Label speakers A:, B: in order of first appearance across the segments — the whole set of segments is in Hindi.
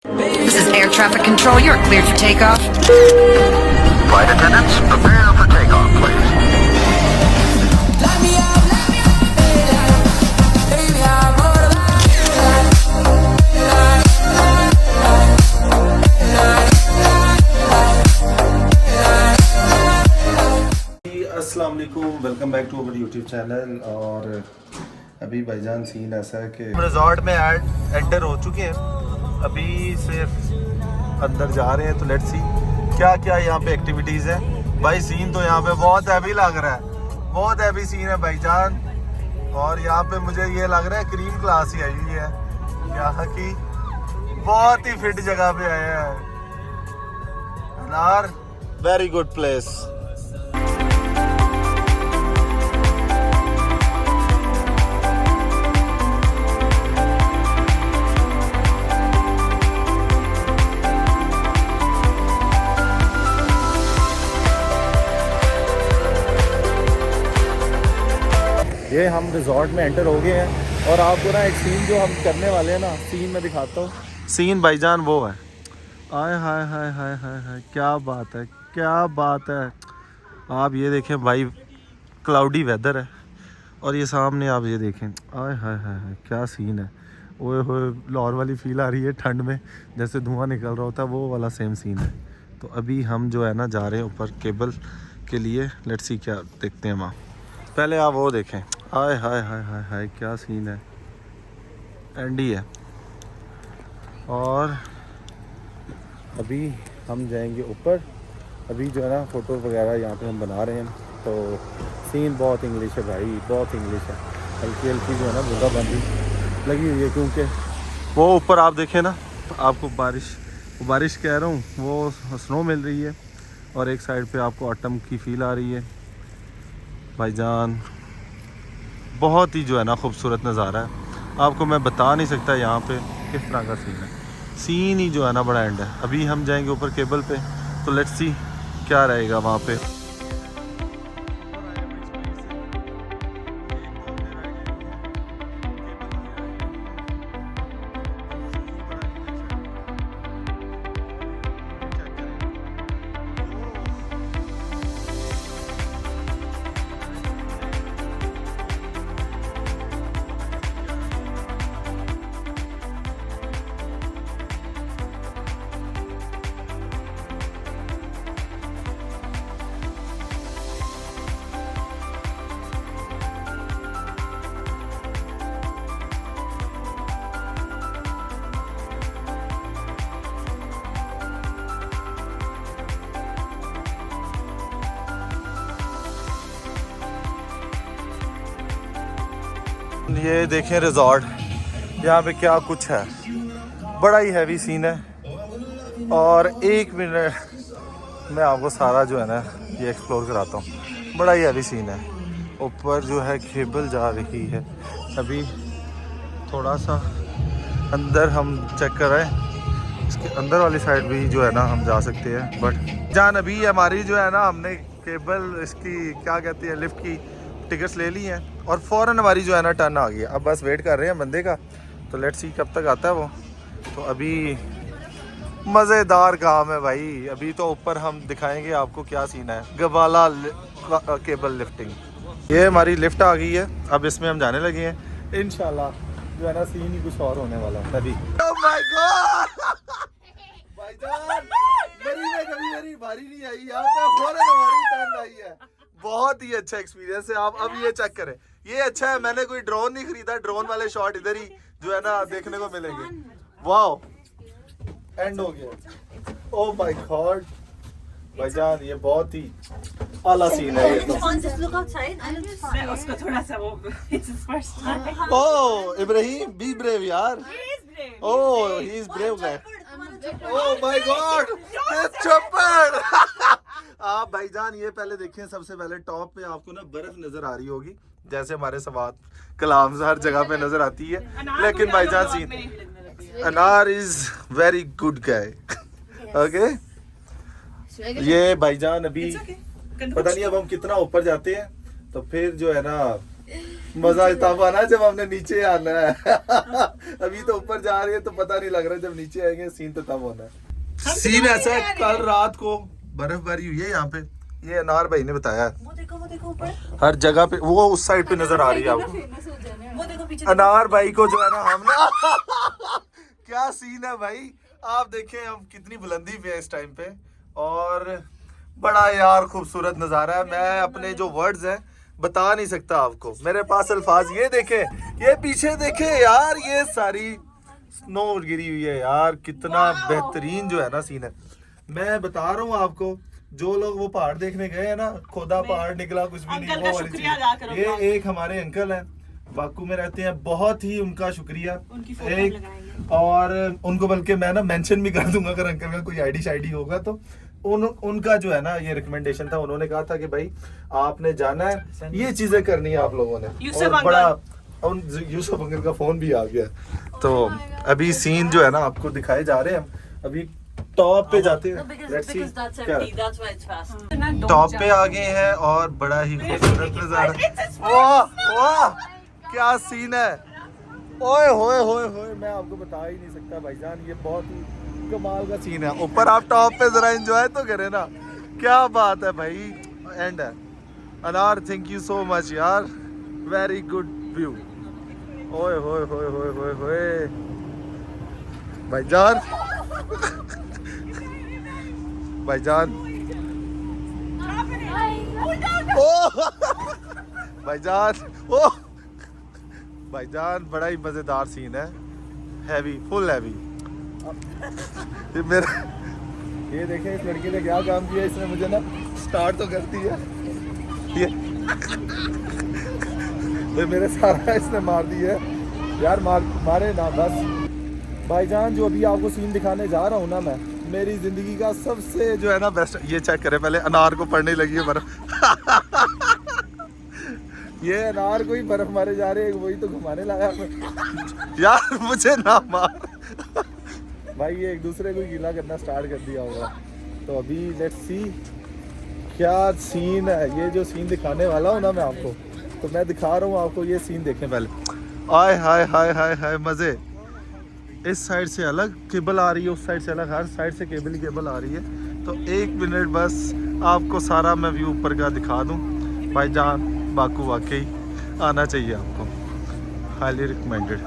A: This is air traffic control. You're cleared for takeoff.
B: Flight attendants, prepare for takeoff, please.
C: अस्सलाम वालेकुम, welcome back to our YouTube channel. और अभी भाईजान सीन ऐसा है कि रिजॉर्ट में एंटर हो चुके हैं, अभी सिर्फ अंदर जा रहे हैं। तो लेट्स सी क्या क्या यहाँ पे एक्टिविटीज़ हैं। भाई सीन तो यहाँ पे बहुत हैवी लग रहा है, बहुत हैवी सीन है भाईजान। और यहाँ पे मुझे ये लग रहा है क्रीम क्लास ही आई हुई है, यहाँ की बहुत ही फिट जगह पे आए हैं यार। Very good place. ये हम रिजॉर्ट में एंटर हो गए हैं और आपको ना एक सीन जो हम करने वाले हैं ना, सीन में दिखाता हूँ। सीन भाईजान वो है, आय हाय हाय हाय हाय हाय, क्या बात है, क्या बात है। आप ये देखें भाई, क्लाउडी वेदर है और ये सामने आप ये देखें, आय हाय हाय हाय, क्या सीन है। ओए होए, लाहौर वाली फील आ रही है ठंड में, जैसे धुआं निकल रहा होता है, वो वाला सेम सीन है। तो अभी हम जो है ना जा रहे हैं ऊपर केबल के लिए। लेट्स सी क्या देखते हैं वहाँ। पहले आप वो देखें, हाय हाय हाय हाय हाय, क्या सीन है। एंडी है और अभी हम जाएंगे ऊपर। अभी जो है ना फ़ोटो वगैरह यहाँ पे हम बना रहे हैं। तो सीन बहुत इंग्लिश है भाई, बहुत इंग्लिश है। हल्की हल्की जो है ना बूंदाबांदी लगी हुई है, क्योंकि वो ऊपर आप देखें ना, आपको बारिश कह रहा हूँ, वो स्नो मिल रही है और एक साइड पे आपको ऑटम की फील आ रही है भाईजान। बहुत ही जो है ना खूबसूरत नज़ारा है, आपको मैं बता नहीं सकता यहाँ पे किस तरह का सीन है। सीन ही जो है ना बड़ा एंड है। अभी हम जाएंगे ऊपर केबल पे, तो लेट्स सी क्या रहेगा वहाँ पे। ये देखें रिजॉर्ट, यहाँ पे क्या कुछ है, बड़ा ही हैवी सीन है। और एक मिनट मैं आपको सारा जो है ना ये एक्सप्लोर कराता हूँ। बड़ा ही हैवी सीन है। ऊपर जो है केबल जा रही है, अभी थोड़ा सा अंदर हम चेक कर रहे हैं, इसके अंदर वाली साइड भी जो है ना हम जा सकते हैं। बट जान अभी हमारी जो है ना, हमने केबल इसकी क्या कहती है, लिफ्ट की टिकट्स ले ली हैं और फ़ौरन हमारी जो है ना टर्न आ गई। अब बस वेट कर रहे हैं बंदे का, तो लेट्स सी कब तक आता है वो। तो अभी मज़ेदार काम है भाई। अभी तो ऊपर हम दिखाएंगे आपको क्या सीन है। गबाला केबल लिफ्टिंग, ये हमारी लिफ्ट आ गई है, अब इसमें हम जाने लगे हैं। इंशाल्लाह जो है ना सीन ही कुछ और होने वाला है अभी। ओह माय गॉड भाईजान, मेरी बारी नहीं आई, यहाँ पे फ़ौरन हमारी टर्न आई है। बहुत ही अच्छा एक्सपीरियंस है। आप अब ये चेक करें, ये अच्छा है, मैंने कोई ड्रोन नहीं खरीदा, ड्रोन वाले शॉट इधर ही जो है ना देखने को मिलेंगे। वाओ, एंड हो गया। ओह माय गॉड भाईजान, ये बहुत ही आला सीन है ये तो। ओह इब्राहिम, बी ब्रेव यार। Oh he is brave guy. Oh my god, चप्पड़। आप भाईजान ये पहले देखें, सबसे पहले टॉप पे आपको ना बर्फ नजर आ रही होगी, जैसे हमारे सवात कलाम हर जगह पे नजर आती है। लेकिन भाईजान सीन, अनार is very good guy. Okay, ये भाईजान अभी पता नहीं अब हम कितना ऊपर जाते हैं, तो फिर जो है ना मजा तब आना जब हमने नीचे आना है। अभी तो ऊपर जा रही है तो पता नहीं लग रहा, जब नीचे आएंगे सीन तो तब होना है। सीन ऐसा है, कल रात को बर्फबारी हुई है यहाँ पे, ये अनार भाई ने बताया।
D: वो देखो ऊपर
C: हर जगह पे वो उस साइड पे नजर आ रही है आपको।
D: वो देखो पीछे
C: अनार भाई को जो है ना हमने क्या सीन है भाई, आप देखें हम कितनी बुलंदी पे है इस टाइम पे, और बड़ा यार खूबसूरत नज़ारा है। मैं अपने जो वर्ड्स हैं बता नहीं सकता आपको, मेरे पास अल्फाज। ये देखे, ये पीछे देखे यार, ये सारी स्नो गिरी हुई है यार, कितना बेहतरीन जो है ना सीन है। मैं बता रहा हूँ आपको, जो लोग वो पहाड़ देखने गए हैं ना, खोदा पहाड़ निकला कुछ भी नहीं, वो वाली चीज। ये एक हमारे अंकल हैं, बाकू में रहते हैं, बहुत ही उनका शुक्रिया। एक और उनको बल्कि मैं ना मेंशन भी कर दूंगा अगर अंकल का कोई आईडी शाइडी होगा तो। उनका जो है ना ये रिकमेंडेशन था, उन्होंने कहा था कि भाई आपने जाना है, ये चीजें करनी है आप लोगों ने। और बड़ा यूसुफ अंकल का फोन भी आ गया, तो अभी सीन जो है ना आपको दिखाए जा रहे हैं। हम अभी टॉप पे जाते हैं, लेट्स सी क्या टॉप पे आ गए हैं, और बड़ा ही खूबसूरत नजारा। वाह वाह क्या सीन है, ओए होए होए होए, मैं आपको बता ही नहीं सकता भाईजान, ये बहुत ही कमाल का सीन है। ऊपर आप टॉप पे जरा एंजॉय तो करें ना, क्या बात है भाई। एंड है अनार, थैंक यू सो मच यार, वेरी गुड व्यू। ओए होए होए होए होए होए भाईजान भाईजान ओ भाईजान ओ भाईजान, बड़ा ही मजेदार सीन है, हैवी, फुल हैवी। ये मेरा, ये देखें इस लड़की ने क्या काम किया, इसने मुझे ना स्टार्ट तो करती है, ये मेरे सारा इसने मार दिया है यार, मारे ना बस। भाईजान जो अभी आपको सीन दिखाने जा रहा हूँ ना मैं, मेरी जिंदगी का सबसे जो है ना बेस्ट, ये चेक करें पहले, अनार को पड़ने लगी है बर्फ। ये अनार को ही बर्फ मारे जा रहे हैं, वही तो घुमाने लगा यार, मुझे ना मार भाई, ये एक दूसरे को गीला करना स्टार्ट कर दिया होगा। तो अभी लेट्स सी क्या सीन है, ये जो सीन दिखाने वाला हूँ ना मैं आपको, तो मैं दिखा रहा हूँ आपको, ये सीन देखें पहले। आय हाय हाय हाय हाय मजे, इस साइड से अलग केबल आ रही है, उस साइड से अलग, हर साइड से केबल ही केबल आ रही है। तो एक मिनट बस आपको सारा मैं व्यू ऊपर का दिखा दूँ। भाईजान बाकू वाकई आना चाहिए आपको, हाईली रिकमेंडेड।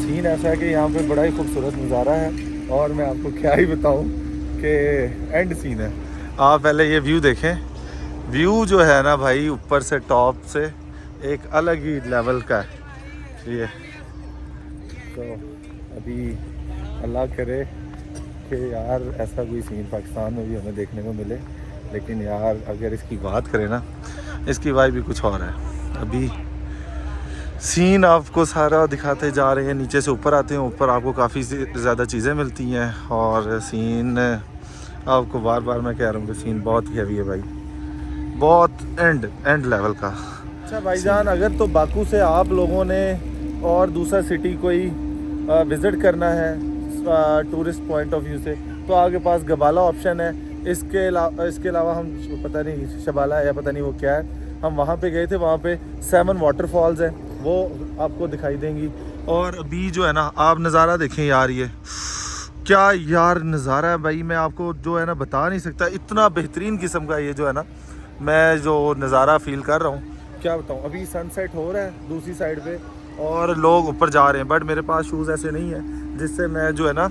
C: सीन ऐसा है कि यहाँ पे बड़ा ही खूबसूरत नज़ारा है, और मैं आपको क्या ही बताऊँ कि एंड सीन है। आप पहले ये व्यू देखें, व्यू जो है ना भाई ऊपर से टॉप से एक अलग ही लेवल का है ये। तो अभी अल्लाह करे कि यार ऐसा कोई सीन पाकिस्तान में भी हमें देखने को मिले, लेकिन यार अगर इसकी बात करें ना, इसकी वाइब भी कुछ और है। अभी सीन आपको सारा दिखाते जा रहे हैं, नीचे से ऊपर आते हैं, ऊपर आपको काफ़ी ज़्यादा चीज़ें मिलती हैं, और सीन आपको बार बार मैं कह रहा हूँ कि सीन बहुत हैवी है भाई, बहुत एंड लेवल का। अच्छा भाईजान, अगर तो बाकू से आप लोगों ने और दूसरा सिटी कोई विज़िट करना है टूरिस्ट पॉइंट ऑफ व्यू से, तो आपके पास गबाला ऑप्शन है। इसके अलावा हम पता नहीं शबाला है या पता नहीं वो क्या है, हम वहाँ पे गए थे, वहाँ पे 7 वाटरफॉल्स हैं, वो आपको दिखाई देंगी। और अभी जो है ना आप नज़ारा देखें यार, ये क्या यार नज़ारा है भाई, मैं आपको जो है ना बता नहीं सकता, इतना बेहतरीन किस्म का ये जो है ना मैं जो नज़ारा फील कर रहा हूँ, क्या बताऊँ। अभी सनसेट हो रहा है दूसरी साइड पे, और लोग ऊपर जा रहे हैं, बट मेरे पास शूज़ ऐसे नहीं है जिससे मैं जो है ना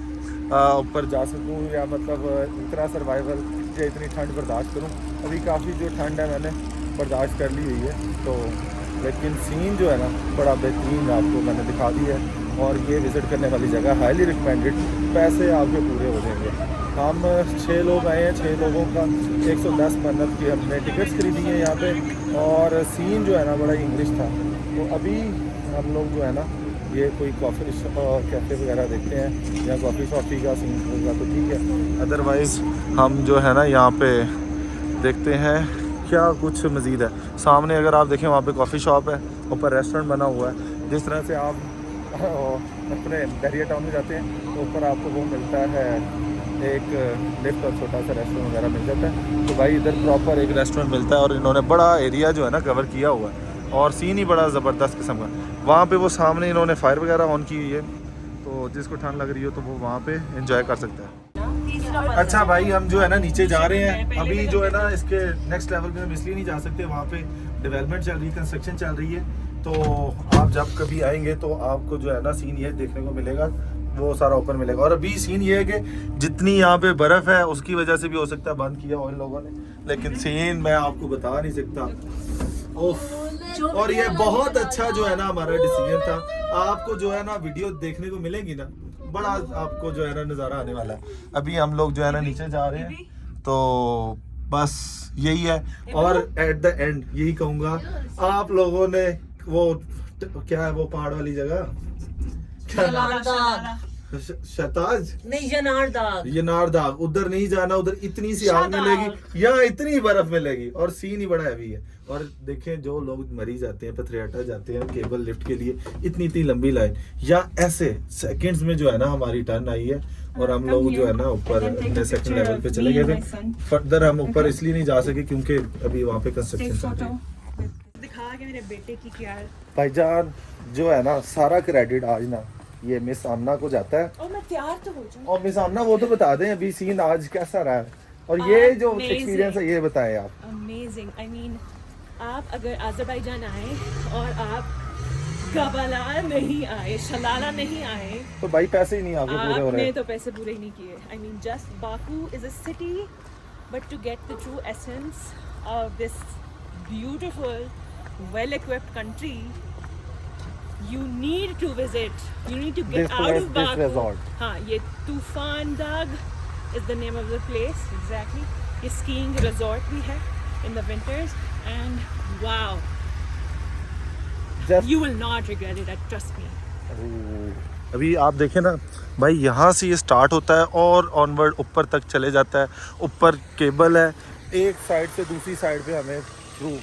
C: ऊपर जा सकूँ, या मतलब इतना सर्वाइवल या इतनी ठंड बर्दाश्त करूँ। अभी काफ़ी जो ठंड है मैंने बर्दाश्त कर ली हुई है, तो लेकिन सीन जो है ना बड़ा बेहतरीन आपको मैंने दिखा दिया है, और ये विज़िट करने वाली जगह हाईली रिकमेंडेड, पैसे आपके पूरे हो जाएंगे। हम 6 लोग आए हैं, 6 लोगों का 110 मन्नत की हमने टिकट्स खरीदी हैं यहाँ पे, और सीन जो है ना बड़ा इंग्लिश था। तो अभी हम लोग जो है ना ये कोई कॉफ़ी कैफ़े वगैरह देखते हैं, या कॉफ़ी शॉफ़ी का सीन होगा तो ठीक है, अदरवाइज़ हम जो है ना यहाँ पे देखते हैं क्या कुछ मज़ीद है। सामने अगर आप देखें वहाँ पे कॉफ़ी शॉप है, ऊपर रेस्टोरेंट बना हुआ है। जिस तरह से आप अपने दरिया टाउन में जाते हैं तो ऊपर आपको वो मिलता है एक लिफ्ट और छोटा सा रेस्टोरेंट वगैरह मिल जाता है। तो भाई इधर प्रॉपर एक रेस्टोरेंट मिलता है और इन्होंने बड़ा एरिया जो है ना कवर किया हुआ है और सीन ही बड़ा ज़बरदस्त किस्म का। वहाँ पे वो सामने इन्होंने फायर वगैरह ऑन की हुई है, तो जिसको ठंड लग रही हो तो वो वहाँ पे एंजॉय कर सकता है। अच्छा भाई हम जो है ना नीचे जा रहे हैं। अभी जो है ना इसके नेक्स्ट लेवल पे हम इसलिए नहीं जा सकते, वहाँ पे डेवलपमेंट चल रही है, कंस्ट्रक्शन चल रही है। तो आप जब कभी आएंगे तो आपको जो है ना सीन ये देखने को मिलेगा, वो सारा ओपन मिलेगा। और अभी सीन ये है कि जितनी यहाँ पे बर्फ़ है उसकी वजह से भी हो सकता है बंद किया हो इन लोगों ने, लेकिन सीन मैं आपको बता नहीं सकता। ओफ, और ये बहुत अच्छा जो है ना हमारा डिसीजन था। आपको जो है ना वीडियो देखने को मिलेगी ना, बड़ा आपको जो है ना नज़ारा आने वाला है। अभी हम लोग जो है ना नीचे जा रहे हैं, तो बस यही है। और एट द एंड यही कहूँगा, आप लोगों ने वो क्या है वो पहाड़ वाली जगह शताज
D: नहीं,
C: यनारदाग, उधर नहीं जाना। उधर इतनी सी आग मिलेगी या इतनी बर्फ मिलेगी और सीन ही बड़ा हैवी है। और देखें जो लोग मरी जाते हैं, पथरियाटा जाते हैं केबल लिफ्ट के लिए, इतनी लंबी लाइन, या ऐसे सेकंड्स में जो है ना हमारी टर्न आई है और हम लोग जो है ना ऊपर अपने सेकंड लेवल पे चले गए थे। फर्दर हम ऊपर इसलिए नहीं जा सके क्योंकि अभी वहाँ पे कंस्ट्रक्शन चल रही है।
D: दिखा के मेरे बेटे की क्या है।
C: भाईजान जो है ना सारा क्रेडिट आज ना ये मिस आमना को जाता है।
D: और मैं तैयार तो हो जाऊं।
C: और मिस आमना वो तो बता दें अभी सीन आज कैसा रहा है और ये जो एक्सपीरियंस है ये बताएं आप।
D: अमेजिंग, आई मीन आप अगर अज़रबैजान आए और आप गबाला नहीं आए, शलाला नहीं आए,
C: तो भाई पैसे ही नहीं आपके पूरे हो रहे।
D: आपने तो पैसे पूरे ही नहीं किए। I mean just Baku is a city, but to get the true essence of this beautiful well equipped country, you need to visit, you need to get out of Baku. हाँ, ये तूफान दाग is the name of the place, exactly. ये skiing resort भी है in the winters and wow, you will not regret it, trust me.
C: अभी आप देखें ना भाई, यहाँ से ये स्टार्ट होता है और ऑनवर्ड ऊपर तक चले जाता है। ऊपर केबल है, एक साइड से दूसरी साइड पे हमें थ्रू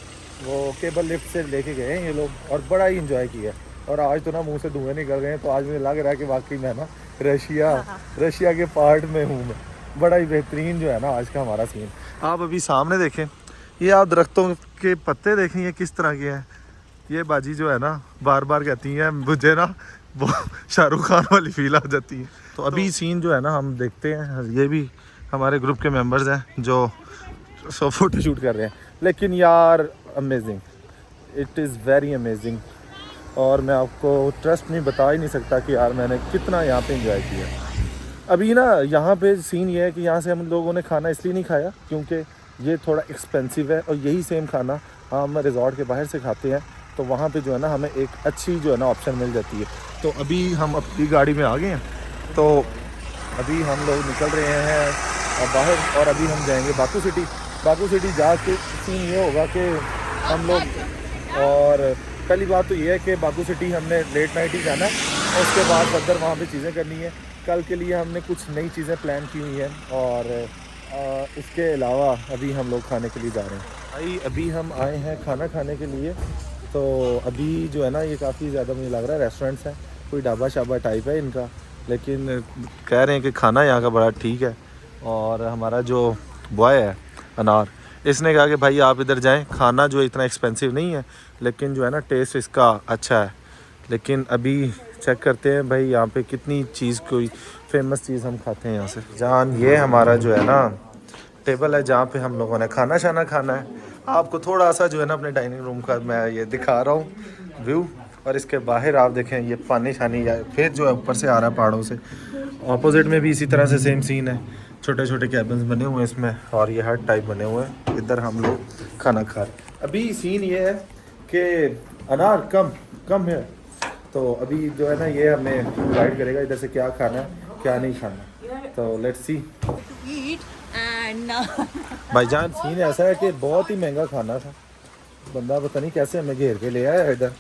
C: वो केबल लिफ्ट से लेके गए हैं ये लोग और बड़ा ही इंजॉय किया। और आज तो ना मुंह से धुएं निकल गए हैं, तो आज मुझे लग रहा है कि वाकई में ना रशिया के पार्ट में हूँ मैं। बड़ा ही बेहतरीन जो है ना आज का हमारा सीन। आप अभी सामने देखें, ये आप दरख्तों के पत्ते देखें ये किस तरह के हैं। ये बाजी जो है ना बार बार कहती हैं मुझे ना वो शाहरुख खान वाली फील आ जाती है। तो अभी सीन जो है ना हम देखते हैं, ये भी हमारे ग्रुप के मेंबर्स हैं जो फोटो शूट कर रहे हैं। लेकिन यार amazing, it is very amazing. और मैं आपको ट्रस्ट नहीं बता ही नहीं सकता कि यार मैंने कितना यहाँ पे एंजॉय किया। अभी ना यहाँ पे सीन ये है कि यहाँ से हम लोगों ने खाना इसलिए नहीं खाया क्योंकि ये थोड़ा एक्सपेंसिव है और यही सेम खाना हम रिजॉर्ट के बाहर से खाते हैं, तो वहाँ पे जो है ना हमें एक अच्छी जो है ना ऑप्शन मिल जाती है। तो अभी हम अपनी गाड़ी में आ गए हैं, तो अभी हम लोग निकल रहे हैं बाहर और अभी हम जाएंगे बाकू सिटी। बाकू सिटी जाके सीन ये होगा कि हम लोग, और पहली बात तो ये है कि बाकू सिटी हमने लेट नाइट ही जाना है और उसके बाद फर्दर वहाँ पे चीज़ें करनी है। कल के लिए हमने कुछ नई चीज़ें प्लान की हुई हैं और इसके अलावा अभी हम लोग खाने के लिए जा रहे हैं। भाई अभी हम आए हैं खाना खाने के लिए, तो अभी जो है ना ये काफ़ी ज़्यादा मुझे लग रहा है रेस्टोरेंट्स हैं, कोई ढाबा शाबा टाइप है इनका, लेकिन कह रहे हैं कि खाना यहाँ का बड़ा ठीक है। और हमारा जो बॉय है अनार, इसने कहा कि भाई आप इधर जाएं, खाना जो इतना एक्सपेंसिव नहीं है लेकिन जो है ना टेस्ट इसका अच्छा है। लेकिन अभी चेक करते हैं भाई यहाँ पे कितनी चीज़, कोई फेमस चीज़ हम खाते हैं यहाँ से। जान ये हमारा जो है ना टेबल है जहाँ पे हम लोगों ने खाना शाना खाना है। आपको थोड़ा सा जो है ना अपने डाइनिंग रूम का मैं ये दिखा रहा हूँ व्यू, और इसके बाहर आप देखें ये पानी शानी या फिर जो है ऊपर से आ रहा है पहाड़ों से। ऑपोजिट में भी इसी तरह से सेम सीन है, छोटे छोटे कैबिन्स बने हुए हैं इसमें और ये हट टाइप बने हुए हैं। इधर हम लोग खाना खा रहे हैं। अभी सीन ये है कि अनार कम है, तो अभी जो है ना ये हमें गाइड करेगा इधर से क्या खाना है क्या नहीं खाना, तो लेट्स सी। भाईजान सीन ऐसा है कि बहुत ही महंगा खाना था, बंदा पता नहीं कैसे हमें घेर के ले आया इधर,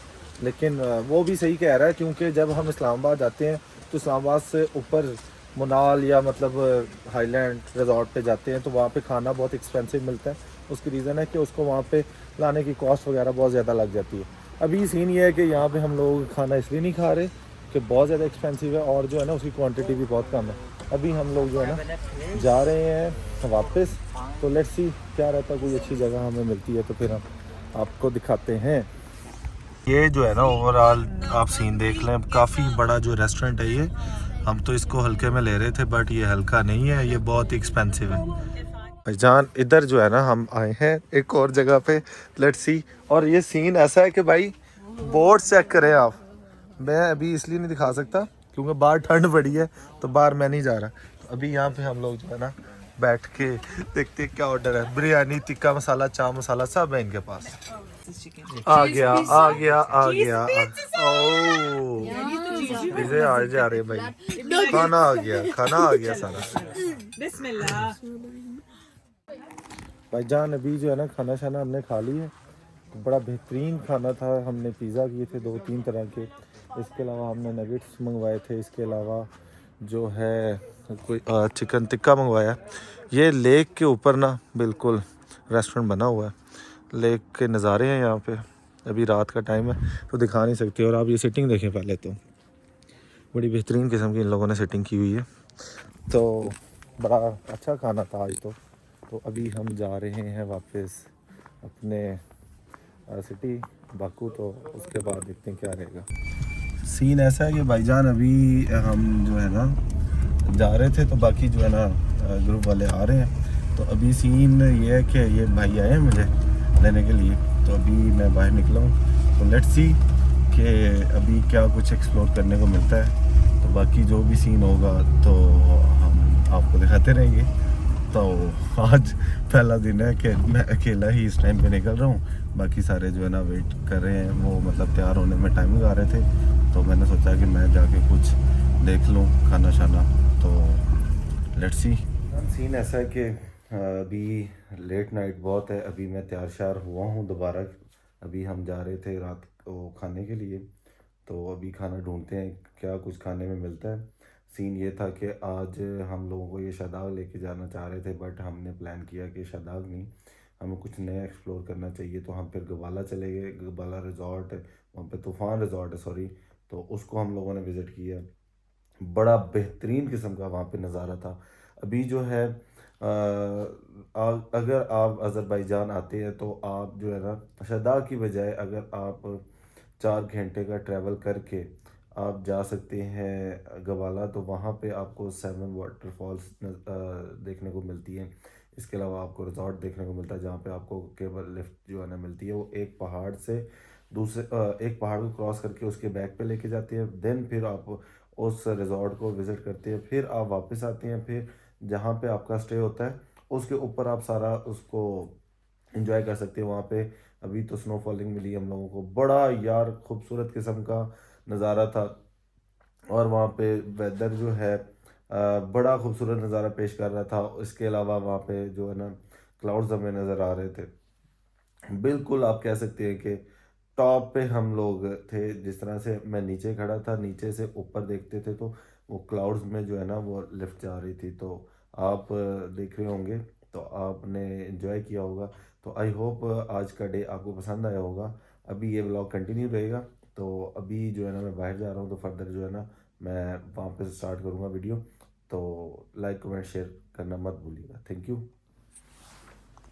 C: लेकिन वो भी सही कह रहा है क्योंकि जब हम इस्लामाबाद जाते हैं तो इस्लामाबाद से ऊपर मुनाल या मतलब हाईलैंड रिजॉर्ट पे जाते हैं तो वहाँ पे खाना बहुत एक्सपेंसिव मिलता है, उसकी रीज़न है कि उसको वहाँ पे लाने की कॉस्ट वगैरह बहुत ज़्यादा लग जाती है। अभी सीन ये है कि यहाँ पे हम लोग खाना इसलिए नहीं खा रहे कि बहुत ज़्यादा एक्सपेंसिव है और जो है ना उसकी क्वांटिटी भी बहुत कम है। अभी हम लोग जो है ना जा रहे हैं वापस, तो लेट्स सी क्या रहता है, कोई अच्छी जगह हमें मिलती है तो फिर हम आपको दिखाते हैं। ये जो है ना ओवरऑल आप सीन देख लें, काफ़ी बड़ा जो रेस्टोरेंट है ये, हम तो इसको हल्के में ले रहे थे बट ये हल्का नहीं है, ये बहुत ही एक्सपेंसिव है भाईजान। इधर जो है ना हम आए हैं एक और जगह पे, लेट्स सी। और ये सीन ऐसा है कि भाई बोर्ड चेक करें आप, मैं अभी इसलिए नहीं दिखा सकता क्योंकि बाहर ठंड पड़ी है तो बाहर मैं नहीं जा रहा। तो अभी यहाँ पे हम लोग जो है ना बैठ के देखते हैं क्या ऑर्डर है। बिरयानी, टिक्का मसाला, चाट मसाला सब है इनके पास। आ गया आ गया आ गया ओह इसे आ जा रहे भाई, खाना आ गया सारा।
D: बिस्मिल्लाह।
C: भाईजान अभी जो है ना खाना शाना हमने खा ली है, बड़ा बेहतरीन खाना था। हमने पिज़्ज़ा किए थे 2-3 तरह के, इसके अलावा हमने नगेट्स मंगवाए थे, इसके अलावा जो है कोई चिकन टिक्का मंगवाया। ये लेक के ऊपर ना बिल्कुल रेस्टोरेंट बना हुआ है, लेक के नज़ारे हैं यहाँ पे। अभी रात का टाइम है तो दिखा नहीं सकते। और आप ये सेटिंग देखें पहले, तो बड़ी बेहतरीन किस्म की इन लोगों ने सेटिंग की हुई है, तो बड़ा अच्छा खाना था आज तो अभी हम जा रहे हैं वापस अपने सिटी बाकू, तो उसके बाद देखते हैं क्या रहेगा। सीन ऐसा है कि भाईजान अभी हम जो है ना जा रहे थे तो बाकी जो है ना ग्रुप वाले आ रहे हैं। तो अभी सीन ये है कि ये भाई आए हैं मुझे लेने के लिए, तो अभी मैं बाहर निकला हूँ। तो लेट्स सी कि अभी क्या कुछ एक्सप्लोर करने को मिलता है। तो बाकी जो भी सीन होगा तो हम आपको दिखाते रहेंगे। तो आज पहला दिन है कि मैं अकेला ही इस टाइम पे निकल रहा हूँ, बाकी सारे जो है ना वेट कर रहे हैं, वो मतलब तैयार होने में टाइम लगा रहे थे। तो मैंने सोचा कि मैं जाके कुछ देख लूँ खाना शाना। तो लेट्स सी। सीन ऐसा है कि अभी लेट नाइट बहुत है, अभी मैं तैयार श्यार हुआ हूँ दोबारा। अभी हम जा रहे थे रात को खाने के लिए, तो अभी खाना ढूंढते हैं क्या कुछ खाने में मिलता है। सीन ये था कि आज हम लोगों को ये शादाब लेके जाना चाह रहे थे, बट हमने प्लान किया कि शादाब नहीं, हमें कुछ नया एक्सप्लोर करना चाहिए। तो हम फिर गवाला चले गए। गवाला रिजॉर्ट है वहाँ पे, तूफ़ान रिजॉर्ट है सॉरी, तो उसको हम लोगों ने विज़िट किया। बड़ा बेहतरीन किस्म का वहाँ पे नज़ारा था। अभी जो है अगर आप अज़रबैजान आते हैं तो आप जो है ना शादाब की बजाय अगर आप 4 घंटे का ट्रैवल करके आप जा सकते हैं गवाला, तो वहाँ पे आपको 7 वाटरफॉल्स देखने को मिलती हैं। इसके अलावा आपको रिजॉर्ट देखने को मिलता है जहाँ पे आपको केबल लिफ्ट जो है ना मिलती है, वो एक पहाड़ से दूसरे एक पहाड़ को क्रॉस करके उसके बैक पे लेके जाती है। देन फिर आप उस रिजॉर्ट को विज़िट करते हैं, फिर आप वापस आते हैं, फिर जहाँ पे आपका स्टे होता है उसके ऊपर आप सारा उसको एंजॉय कर सकते हैं वहाँ पे। अभी तो स्नो फॉलिंग मिली हम लोगों को, बड़ा यार खूबसूरत किस्म का नज़ारा था। और वहाँ पे वेदर जो है बड़ा खूबसूरत नज़ारा पेश कर रहा था। इसके अलावा वहाँ पे जो है ना क्लाउड्स हमें नज़र आ रहे थे। बिल्कुल आप कह सकते हैं कि टॉप पे हम लोग थे। जिस तरह से मैं नीचे खड़ा था, नीचे से ऊपर देखते थे तो वो क्लाउड्स में जो है ना वो लिफ्ट जा रही थी। तो आप देख रहे होंगे तो आपने एंजॉय किया होगा। तो आई होप आज का डे आपको पसंद आया होगा। अभी ये व्लॉग कंटिन्यू रहेगा, तो अभी जो है ना मैं बाहर जा रहा हूँ, तो फर्दर जो है ना मैं वहाँ पे स्टार्ट करूँगा वीडियो। तो लाइक कमेंट शेयर करना मत भूलिएगा। Thank you.